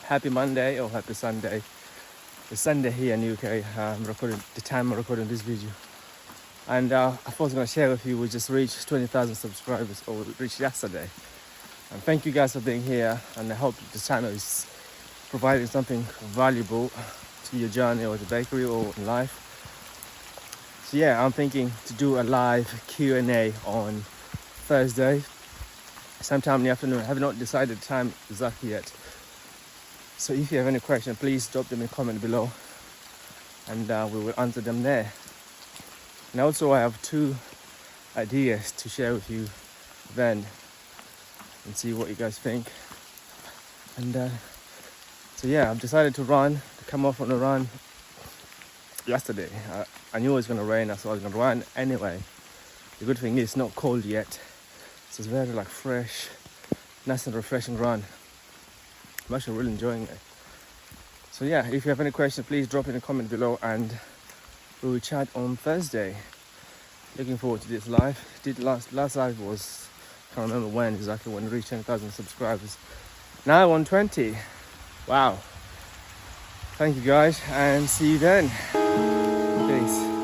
happy Monday or happy Sunday. It's Sunday here in UK. I'm recording the time I'm recording this video. And I thought I was going to share with you, we just reached 20,000 subscribers, or we reached yesterday. And thank you guys for being here, and I hope the channel is providing something valuable to your journey or the bakery or in life. So yeah, I'm thinking to do a live Q&A on Thursday, sometime in the afternoon. I have not decided the time exactly yet. So if you have any questions, please drop them in the comment below, and we will answer them there. And also I have 2 ideas to share with you then, and see what you guys think. And so yeah, I've decided to come off on a run yesterday. I knew it was going to rain, so I was going to run anyway. The good thing is it's not cold yet, so it's very like fresh, nice and refreshing run. I'm actually really enjoying it. So yeah, if you have any questions, please drop in a comment below, and we will chat on Thursday. Looking forward to this live. Last live was, can't remember when exactly, when we reached 10,000 subscribers. Now 120. Wow. Thank you guys, and see you then. Peace.